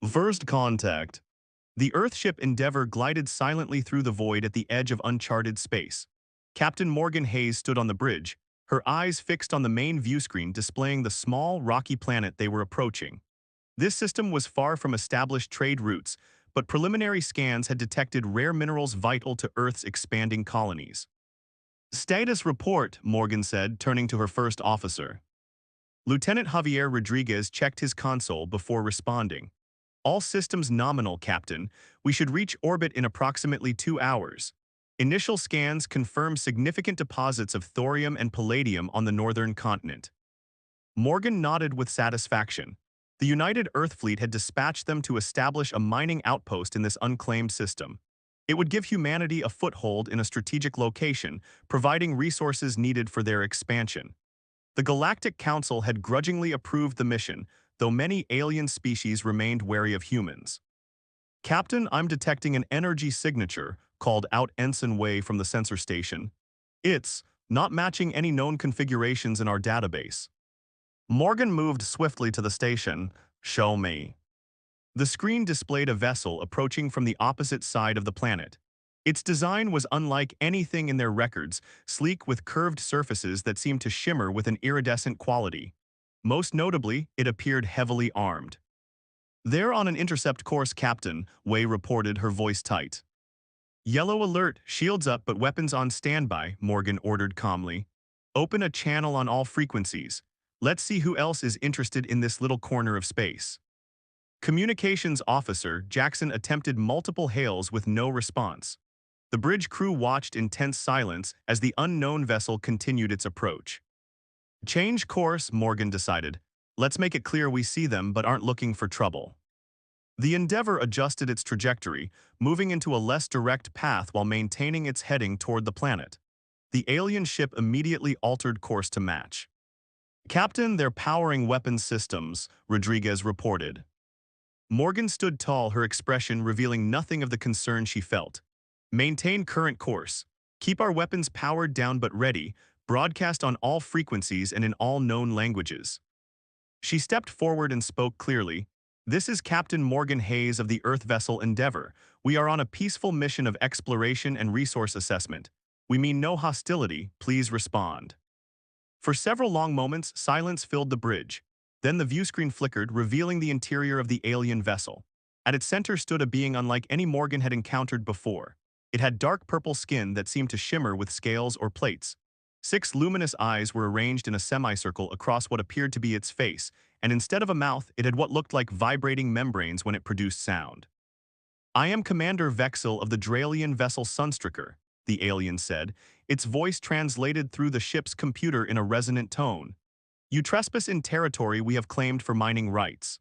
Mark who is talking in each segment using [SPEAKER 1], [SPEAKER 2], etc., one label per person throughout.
[SPEAKER 1] First contact. The Earthship Endeavour glided silently through the void at the edge of uncharted space. Captain Morgan Hayes stood on the bridge, her eyes fixed on the main viewscreen displaying the small, rocky planet they were approaching. This system was far from established trade routes, but preliminary scans had detected rare minerals vital to Earth's expanding colonies. Status report, Morgan said, turning to her first officer. Lieutenant Javier Rodriguez checked his console before responding. All systems nominal, Captain. We should reach orbit in approximately 2 hours. Initial scans confirm significant deposits of thorium and palladium on the northern continent. Morgan nodded with satisfaction. The United Earth Fleet had dispatched them to establish a mining outpost in this unclaimed system. It would give humanity a foothold in a strategic location, providing resources needed for their expansion. The Galactic Council had grudgingly approved the mission, though many alien species remained wary of humans. Captain, I'm detecting an energy signature, called out Ensign Way from the sensor station. It's not matching any known configurations in our database. Morgan moved swiftly to the station. Show me. The screen displayed a vessel approaching from the opposite side of the planet. Its design was unlike anything in their records, sleek with curved surfaces that seemed to shimmer with an iridescent quality. Most notably, it appeared heavily armed. They're on an intercept course, Captain, Way reported, her voice tight. Yellow alert, shields up but weapons on standby, Morgan ordered calmly. Open a channel on all frequencies. Let's see who else is interested in this little corner of space. Communications officer Jackson attempted multiple hails with no response. The bridge crew watched in tense silence as the unknown vessel continued its approach. Change course, Morgan decided. Let's make it clear we see them but aren't looking for trouble. The Endeavour adjusted its trajectory, moving into a less direct path while maintaining its heading toward the planet. The alien ship immediately altered course to match. Captain, they're powering weapons systems, Rodriguez reported. Morgan stood tall, her expression revealing nothing of the concern she felt. Maintain current course. Keep our weapons powered down but ready, broadcast on all frequencies and in all known languages. She stepped forward and spoke clearly. This is Captain Morgan Hayes of the Earth vessel Endeavour. We are on a peaceful mission of exploration and resource assessment. We mean no hostility. Please respond. For several long moments, silence filled the bridge. Then the viewscreen flickered, revealing the interior of the alien vessel. At its center stood a being unlike any Morgan had encountered before. It had dark purple skin that seemed to shimmer with scales or plates. 6 luminous eyes were arranged in a semicircle across what appeared to be its face, and instead of a mouth, it had what looked like vibrating membranes when it produced sound. I am Commander Vexel of the Dralian vessel Sunstricker, the alien said, its voice translated through the ship's computer in a resonant tone. You trespass in territory we have claimed for mining rights.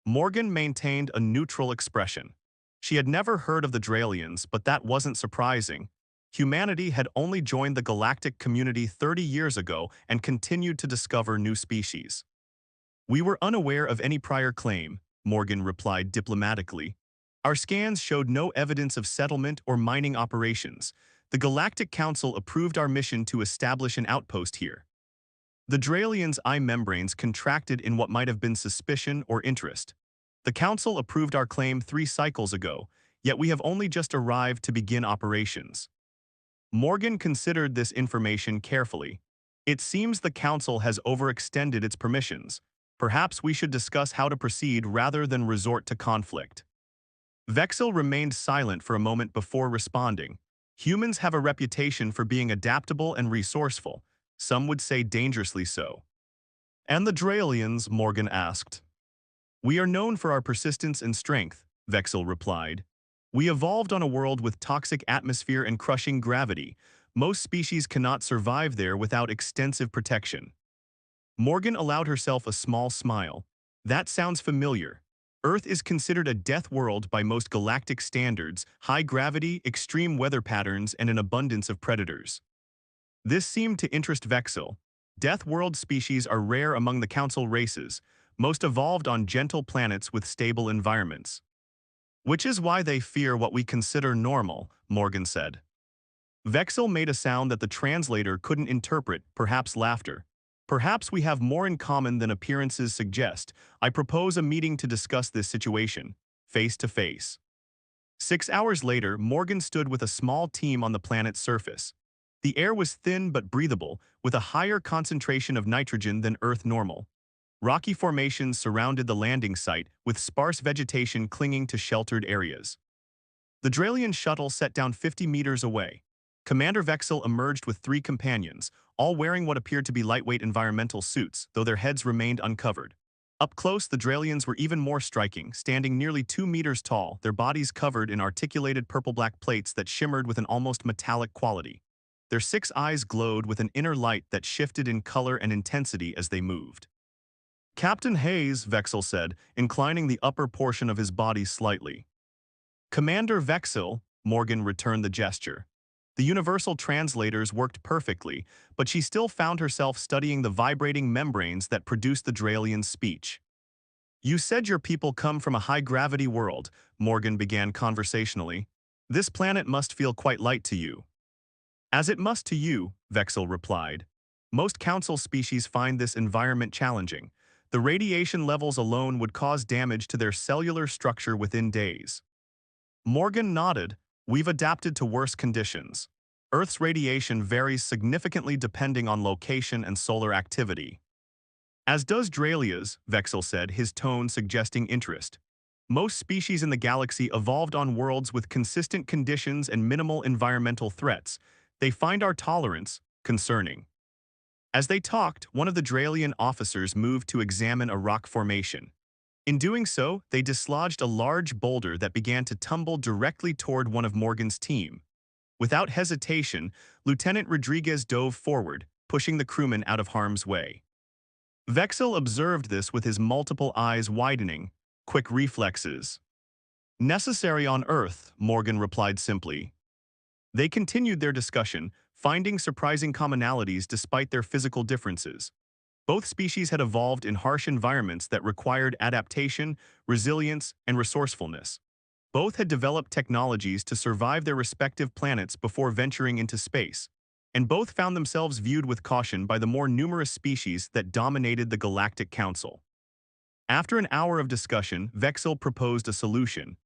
[SPEAKER 1] Morgan maintained a neutral expression. She had never heard of the Dralians, but that wasn't surprising. Humanity had only joined the galactic community 30 years ago and continued to discover new species. We were unaware of any prior claim, Morgan replied diplomatically. Our scans showed no evidence of settlement or mining operations. The Galactic Council approved our mission to establish an outpost here. The Dralians' eye membranes contracted in what might have been suspicion or interest. The Council approved our claim 3 cycles ago, yet we have only just arrived to begin operations. Morgan considered this information carefully. It seems the Council has overextended its permissions. Perhaps we should discuss how to proceed rather than resort to conflict. Vexel remained silent for a moment before responding. Humans have a reputation for being adaptable and resourceful. Some would say dangerously so. And the Dralians, Morgan asked. We are known for our persistence and strength, Vexel replied. We evolved on a world with toxic atmosphere and crushing gravity. Most species cannot survive there without extensive protection. Morgan allowed herself a small smile. That sounds familiar. Earth is considered a death world by most galactic standards, high gravity, extreme weather patterns, and an abundance of predators. This seemed to interest Vexel. Death world species are rare among the Council races, most evolved on gentle planets with stable environments. Which is why they fear what we consider normal, Morgan said. Vexel made a sound that the translator couldn't interpret, perhaps laughter. Perhaps we have more in common than appearances suggest. I propose a meeting to discuss this situation, face to face. 6 hours later, Morgan stood with a small team on the planet's surface. The air was thin but breathable, with a higher concentration of nitrogen than Earth normal. Rocky formations surrounded the landing site, with sparse vegetation clinging to sheltered areas. The Dralian shuttle set down 50 meters away. Commander Vexel emerged with 3 companions, all wearing what appeared to be lightweight environmental suits, though their heads remained uncovered. Up close, the Dralians were even more striking, standing nearly 2 meters tall, their bodies covered in articulated purple-black plates that shimmered with an almost metallic quality. Their 6 eyes glowed with an inner light that shifted in color and intensity as they moved. Captain Hayes, Vexel said, inclining the upper portion of his body slightly. Commander Vexel, Morgan returned the gesture. The universal translators worked perfectly, but she still found herself studying the vibrating membranes that produced the Dralian's speech. You said your people come from a high-gravity world, Morgan began conversationally. This planet must feel quite light to you. As it must to you, Vexel replied. Most council species find this environment challenging. The radiation levels alone would cause damage to their cellular structure within days. Morgan nodded. We've adapted to worse conditions. Earth's radiation varies significantly depending on location and solar activity. As does Dralia's, Vexel said, his tone suggesting interest. Most species in the galaxy evolved on worlds with consistent conditions and minimal environmental threats. They find our tolerance concerning. As they talked, one of the Dralian officers moved to examine a rock formation. In doing so, they dislodged a large boulder that began to tumble directly toward one of Morgan's team. Without hesitation, Lieutenant Rodriguez dove forward, pushing the crewman out of harm's way. Vexel observed this with his multiple eyes widening, quick reflexes. Necessary on Earth, Morgan replied simply. They continued their discussion, finding surprising commonalities despite their physical differences. Both species had evolved in harsh environments that required adaptation, resilience, and resourcefulness. Both had developed technologies to survive their respective planets before venturing into space, and both found themselves viewed with caution by the more numerous species that dominated the Galactic Council. After an hour of discussion, Vexel proposed a solution.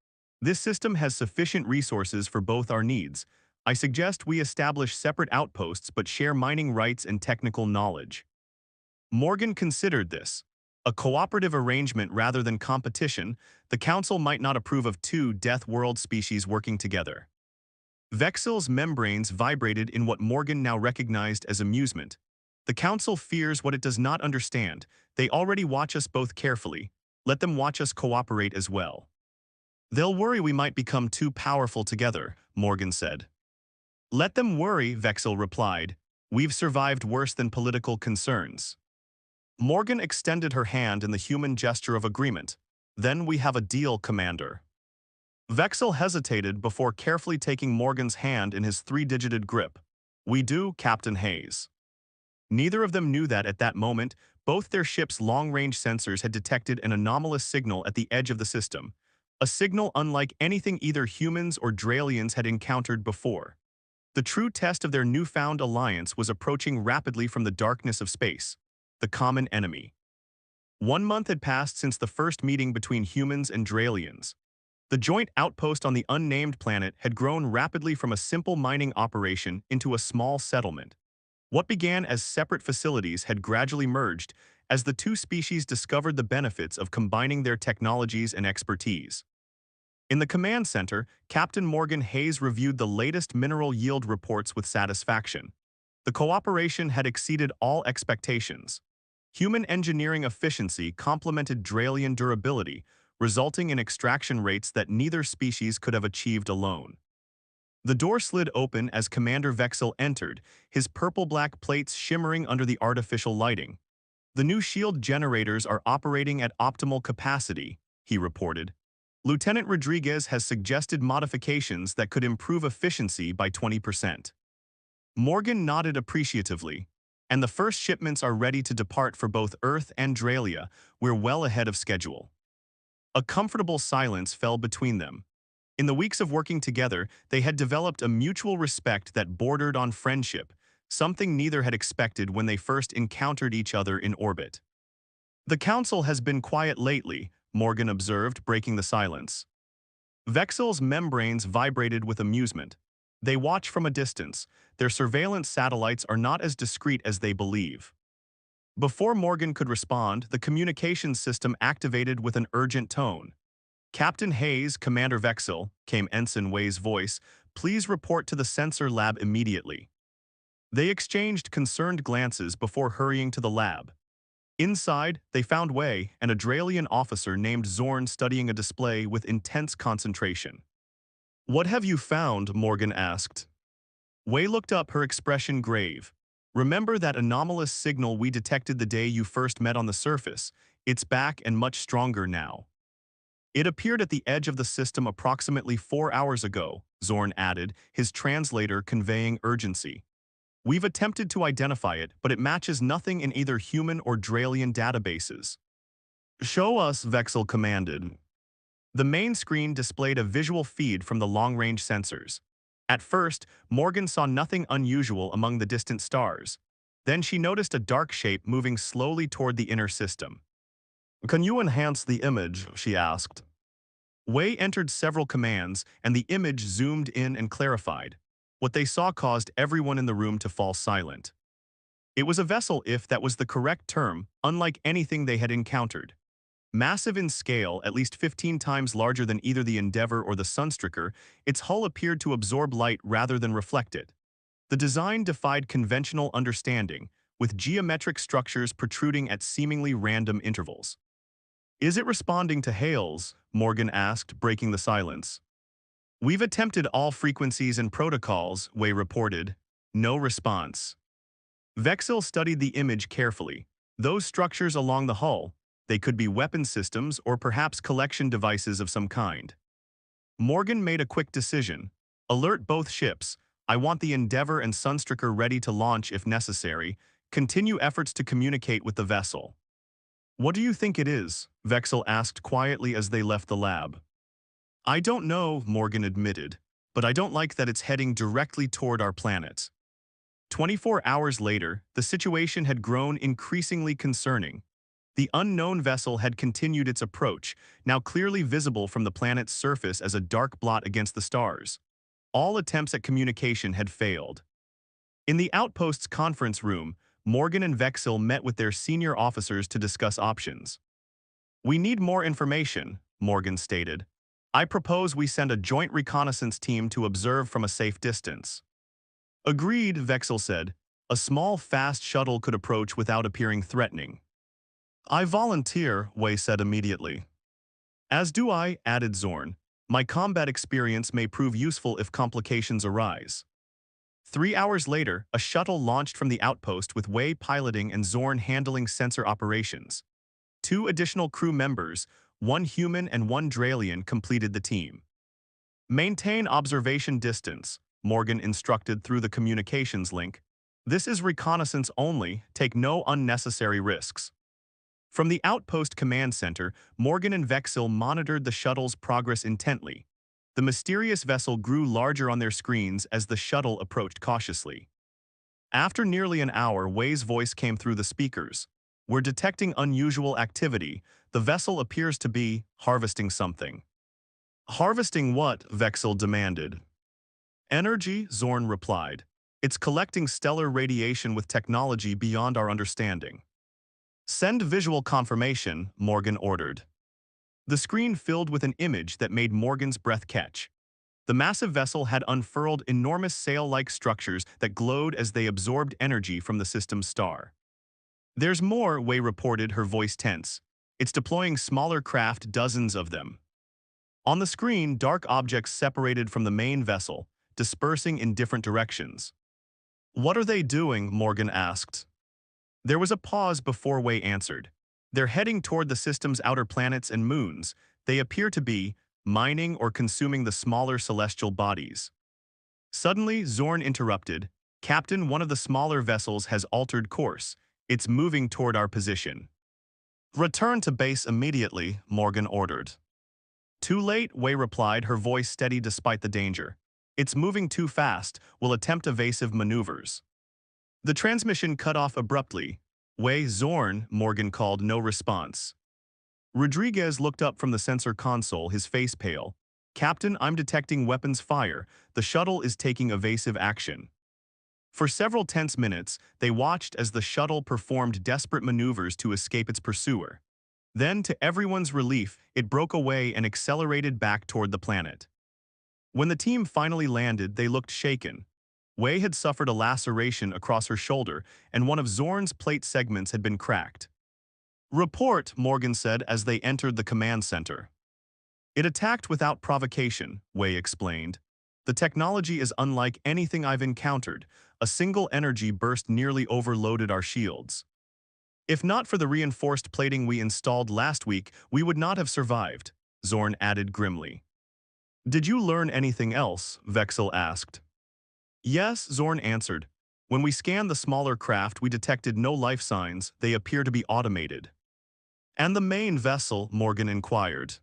[SPEAKER 1] This system has sufficient resources for both our needs. I suggest we establish separate outposts but share mining rights and technical knowledge. Morgan considered this. A cooperative arrangement rather than competition, the Council might not approve of 2 deathworld species working together. Vexel's membranes vibrated in what Morgan now recognized as amusement. The Council fears what it does not understand. They already watch us both carefully. Let them watch us cooperate as well. They'll worry we might become too powerful together, Morgan said. Let them worry, Vexel replied. We've survived worse than political concerns. Morgan extended her hand in the human gesture of agreement. Then we have a deal, Commander. Vexel hesitated before carefully taking Morgan's hand in his 3-digited grip. We do, Captain Hayes. Neither of them knew that at that moment, both their ship's long-range sensors had detected an anomalous signal at the edge of the system, a signal unlike anything either humans or Dralians had encountered before. The true test of their newfound alliance was approaching rapidly from the darkness of space. The common enemy. 1 month had passed since the first meeting between humans and Dralians. The joint outpost on the unnamed planet had grown rapidly from a simple mining operation into a small settlement. What began as separate facilities had gradually merged as the 2 species discovered the benefits of combining their technologies and expertise. In the command center, Captain Morgan Hayes reviewed the latest mineral yield reports with satisfaction. The cooperation had exceeded all expectations. Human engineering efficiency complemented Dralian durability, resulting in extraction rates that neither species could have achieved alone. The door slid open as Commander Vexel entered, his purple-black plates shimmering under the artificial lighting. The new shield generators are operating at optimal capacity, he reported. Lieutenant Rodriguez has suggested modifications that could improve efficiency by 20%. Morgan nodded appreciatively. And the first shipments are ready to depart for both Earth and Dralia. We're well ahead of schedule. A comfortable silence fell between them. In the weeks of working together, they had developed a mutual respect that bordered on friendship. something neither had expected when they first encountered each other in orbit. The council has been quiet lately, Morgan observed, breaking the silence. Vexel's membranes vibrated with amusement. They watch from a distance. Their surveillance satellites are not as discreet as they believe. Before Morgan could respond, the communications system activated with an urgent tone. Captain Hayes, Commander Vexel, came Ensign Wei's voice, please report to the sensor lab immediately. They exchanged concerned glances before hurrying to the lab. Inside, they found Wei and a Dralian officer named Zorn studying a display with intense concentration. What have you found? Morgan asked. Wei looked up, her expression grave. Remember that anomalous signal we detected the day you first met on the surface? It's back and much stronger now. It appeared at the edge of the system approximately 4 hours ago, Zorn added, his translator conveying urgency. We've attempted to identify it, but it matches nothing in either human or Dralian databases. Show us, Vexel commanded. The main screen displayed a visual feed from the long-range sensors. At first, Morgan saw nothing unusual among the distant stars. Then she noticed a dark shape moving slowly toward the inner system. Can you enhance the image? She asked. Wei entered several commands, and the image zoomed in and clarified. What they saw caused everyone in the room to fall silent. It was a vessel, if that was the correct term, unlike anything they had encountered. Massive in scale, at least 15 times larger than either the Endeavour or the Sunstreaker, its hull appeared to absorb light rather than reflect it. The design defied conventional understanding, with geometric structures protruding at seemingly random intervals. Is it responding to hails? Morgan asked, breaking the silence. We've attempted all frequencies and protocols, Wei reported. No response. Vexel studied the image carefully. Those structures along the hull, they could be weapon systems or perhaps collection devices of some kind. Morgan made a quick decision. Alert both ships. I want the Endeavour and Sunstreaker ready to launch if necessary. Continue efforts to communicate with the vessel. What do you think it is? Vexel asked quietly as they left the lab. I don't know, Morgan admitted, but I don't like that it's heading directly toward our planet. 24 hours later, the situation had grown increasingly concerning. The unknown vessel had continued its approach, now clearly visible from the planet's surface as a dark blot against the stars. All attempts at communication had failed. In the outpost's conference room, Morgan and Vexel met with their senior officers to discuss options. We need more information, Morgan stated. I propose we send a joint reconnaissance team to observe from a safe distance. Agreed, Vexel said. A small, fast shuttle could approach without appearing threatening. I volunteer, Wei said immediately. As do I, added Zorn. My combat experience may prove useful if complications arise. 3 hours later, a shuttle launched from the outpost with Wei piloting and Zorn handling sensor operations. 2 additional crew members, 1 human and 1 Dralian, completed the team. Maintain observation distance, Morgan instructed through the communications link. This is reconnaissance only, take no unnecessary risks. From the outpost command center, Morgan and Vexel monitored the shuttle's progress intently. The mysterious vessel grew larger on their screens as the shuttle approached cautiously. After nearly an hour, Wei's voice came through the speakers. We're detecting unusual activity. The vessel appears to be harvesting something. Harvesting what? Vexel demanded. Energy, Zorn replied. It's collecting stellar radiation with technology beyond our understanding. Send visual confirmation, Morgan ordered. The screen filled with an image that made Morgan's breath catch. The massive vessel had unfurled enormous sail-like structures that glowed as they absorbed energy from the system's star. There's more, Wei reported, her voice tense. It's deploying smaller craft, dozens of them. On the screen, dark objects separated from the main vessel, dispersing in different directions. What are they doing? Morgan asked. There was a pause before Wei answered. They're heading toward the system's outer planets and moons. They appear to be mining or consuming the smaller celestial bodies. Suddenly, Zorn interrupted. Captain, one of the smaller vessels has altered course. It's moving toward our position. Return to base immediately, Morgan ordered. Too late, Wei replied, her voice steady despite the danger. It's moving too fast. We'll attempt evasive maneuvers. The transmission cut off abruptly. Way Zorn, Morgan called, no response. Rodriguez looked up from the sensor console, his face pale. Captain, I'm detecting weapons fire. The shuttle is taking evasive action. For several tense minutes, they watched as the shuttle performed desperate maneuvers to escape its pursuer. Then, to everyone's relief, it broke away and accelerated back toward the planet. When the team finally landed, they looked shaken. Wei had suffered a laceration across her shoulder, and one of Zorn's plate segments had been cracked. Report, Morgan said as they entered the command center. It attacked without provocation, Wei explained. The technology is unlike anything I've encountered. A single energy burst nearly overloaded our shields. If not for the reinforced plating we installed last week, we would not have survived, Zorn added grimly. Did you learn anything else? Vexel asked. Yes, Zorn answered. When we scanned the smaller craft, we detected no life signs. They appear to be automated. And the main vessel? Morgan inquired.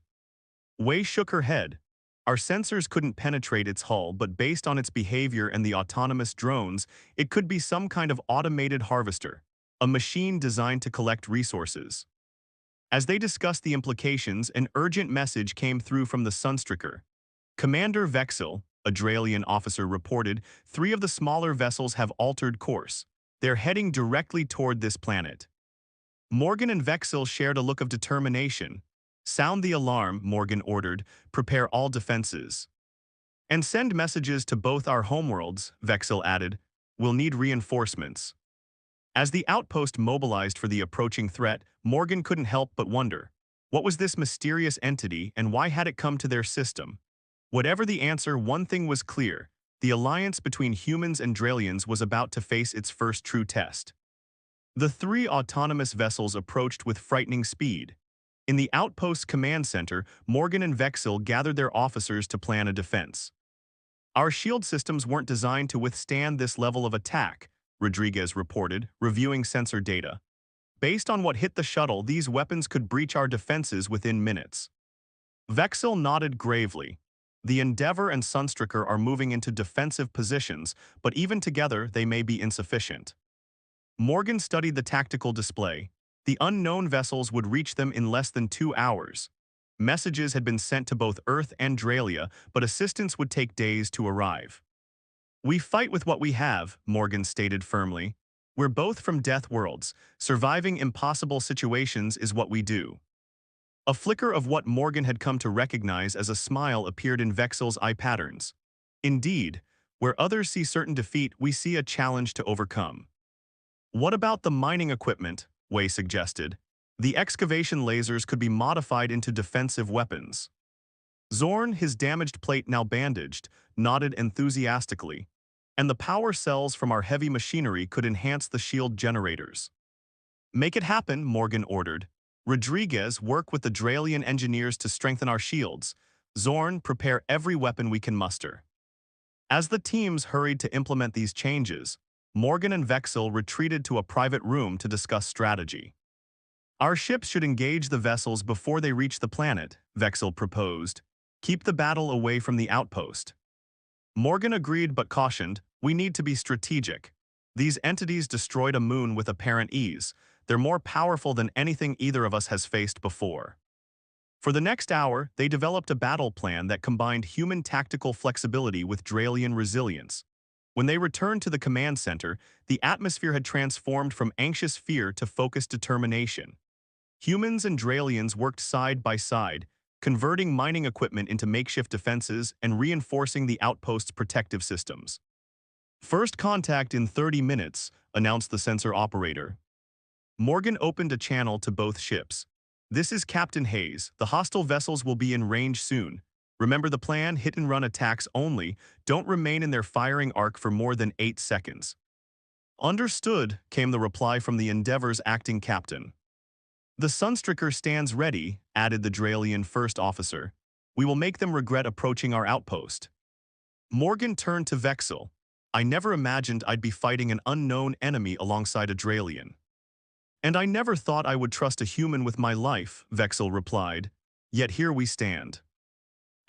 [SPEAKER 1] Wei shook her head. Our sensors couldn't penetrate its hull, but based on its behavior and the autonomous drones, it could be some kind of automated harvester, a machine designed to collect resources. As they discussed the implications, an urgent message came through from the Sunstricker. Commander Vexel, a Dralian officer, reported, 3 of the smaller vessels have altered course. They're heading directly toward this planet. Morgan and Vexel shared a look of determination. Sound the alarm, Morgan ordered. Prepare all defenses. And send messages to both our homeworlds, Vexel added. We'll need reinforcements. As the outpost mobilized for the approaching threat, Morgan couldn't help but wonder. What was this mysterious entity and why had it come to their system? Whatever the answer, one thing was clear. The alliance between humans and Dralians was about to face its first true test. The 3 autonomous vessels approached with frightening speed. In the outpost's command center, Morgan and Vexel gathered their officers to plan a defense. Our shield systems weren't designed to withstand this level of attack, Rodriguez reported, reviewing sensor data. Based on what hit the shuttle, these weapons could breach our defenses within minutes. Vexel nodded gravely. The Endeavor and Sunstricker are moving into defensive positions, but even together they may be insufficient. Morgan studied the tactical display. The unknown vessels would reach them in less than 2 hours. Messages had been sent to both Earth and Dralia, but assistance would take days to arrive. We fight with what we have, Morgan stated firmly. We're both from death worlds. Surviving impossible situations is what we do. A flicker of what Morgan had come to recognize as a smile appeared in Vexel's eye patterns. Indeed, where others see certain defeat, we see a challenge to overcome. What about the mining equipment? Wei suggested. The excavation lasers could be modified into defensive weapons. Zorn, his damaged plate now bandaged, nodded enthusiastically. And the power cells from our heavy machinery could enhance the shield generators. Make it happen, Morgan ordered. Rodriguez, work with the Dralian engineers to strengthen our shields. Zorn, prepare every weapon we can muster. As the teams hurried to implement these changes, Morgan and Vexel retreated to a private room to discuss strategy. Our ships should engage the vessels before they reach the planet, Vexel proposed. Keep the battle away from the outpost. Morgan agreed but cautioned, we need to be strategic. These entities destroyed a moon with apparent ease. They're more powerful than anything either of us has faced before. For the next hour, they developed a battle plan that combined human tactical flexibility with Dralian resilience. When they returned to the command center, the atmosphere had transformed from anxious fear to focused determination. Humans and Dralians worked side by side, converting mining equipment into makeshift defenses and reinforcing the outpost's protective systems. First contact in 30 minutes, announced the sensor operator. Morgan opened a channel to both ships. This is Captain Hayes. The hostile vessels will be in range soon. Remember the plan, hit-and-run attacks only. Don't remain in their firing arc for more than 8 seconds. Understood, came the reply from the Endeavor's acting captain. The Sunstricker stands ready, added the Dralian first officer. We will make them regret approaching our outpost. Morgan turned to Vexel. I never imagined I'd be fighting an unknown enemy alongside a Dralian. And I never thought I would trust a human with my life, Vexel replied. Yet here we stand.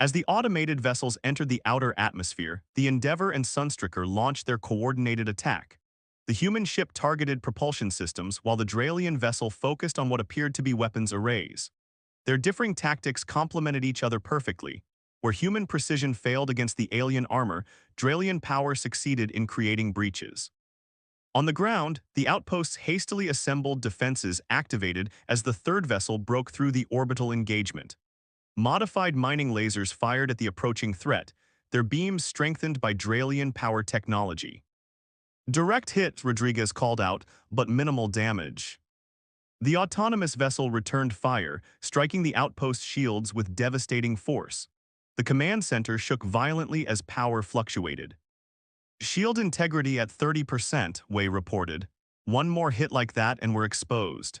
[SPEAKER 1] As the automated vessels entered the outer atmosphere, the Endeavor and Sunstricker launched their coordinated attack. The human ship targeted propulsion systems while the Dralian vessel focused on what appeared to be weapons arrays. Their differing tactics complemented each other perfectly. Where human precision failed against the alien armor, Dralian power succeeded in creating breaches. On the ground, the outposts' hastily assembled defenses activated as the third vessel broke through the orbital engagement. Modified mining lasers fired at the approaching threat, their beams strengthened by Dralian power technology. Direct hit, Rodriguez called out, but minimal damage. The autonomous vessel returned fire, striking the outpost shields with devastating force. The command center shook violently as power fluctuated. Shield integrity at 30%, Wei reported. One more hit like that and we're exposed.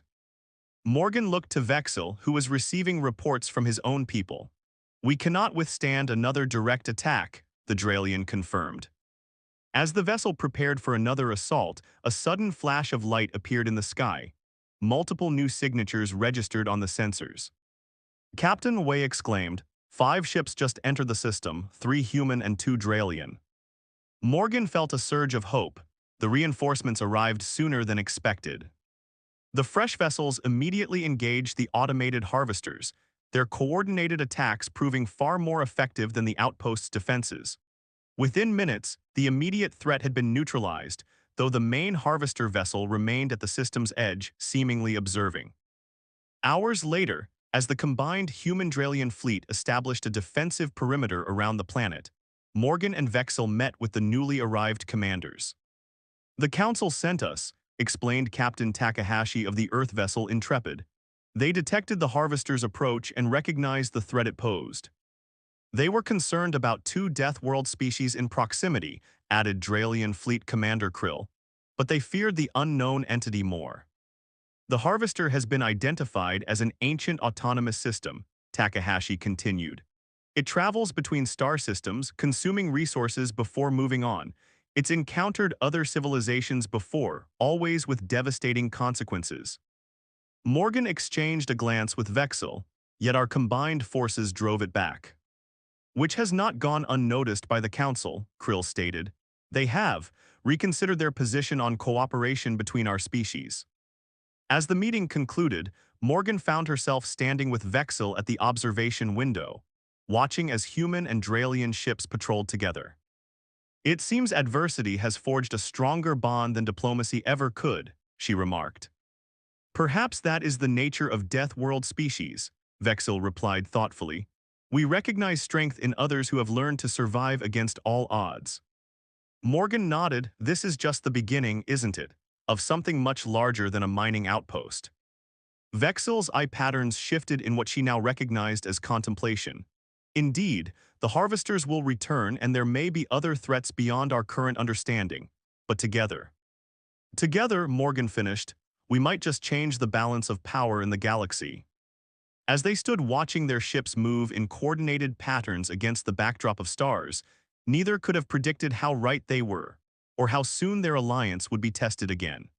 [SPEAKER 1] Morgan looked to Vexil, who was receiving reports from his own people. We cannot withstand another direct attack, the Dralian confirmed. As the vessel prepared for another assault, a sudden flash of light appeared in the sky. Multiple new signatures registered on the sensors. Captain Wei exclaimed, 5 ships just entered the system, 3 human and 2 Dralian. Morgan felt a surge of hope. The reinforcements arrived sooner than expected. The fresh vessels immediately engaged the automated harvesters, their coordinated attacks proving far more effective than the outpost's defenses. Within minutes, the immediate threat had been neutralized, though the main harvester vessel remained at the system's edge, seemingly observing. Hours later, as the combined human-Dralian fleet established a defensive perimeter around the planet, Morgan and Vexil met with the newly arrived commanders. The Council sent us, explained Captain Takahashi of the Earth vessel Intrepid. They detected the harvester's approach and recognized the threat it posed. They were concerned about 2 deathworld species in proximity, added Dralian Fleet Commander Krill, but they feared the unknown entity more. The harvester has been identified as an ancient autonomous system, Takahashi continued. It travels between star systems, consuming resources before moving on. It's encountered other civilizations before, always with devastating consequences. Morgan exchanged a glance with Vexil, yet our combined forces drove it back. Which has not gone unnoticed by the Council, Krill stated. They have reconsidered their position on cooperation between our species. As the meeting concluded, Morgan found herself standing with Vexil at the observation window, watching as human and Dralian ships patrolled together. It seems adversity has forged a stronger bond than diplomacy ever could, she remarked. Perhaps that is the nature of deathworld species, Vexil replied thoughtfully. We recognize strength in others who have learned to survive against all odds. Morgan nodded. This is just the beginning, isn't it, of something much larger than a mining outpost. Vexil's eye patterns shifted in what she now recognized as contemplation. Indeed, the harvesters will return and there may be other threats beyond our current understanding, but together. Together, Morgan finished, we might just change the balance of power in the galaxy. As they stood watching their ships move in coordinated patterns against the backdrop of stars, neither could have predicted how right they were, or how soon their alliance would be tested again.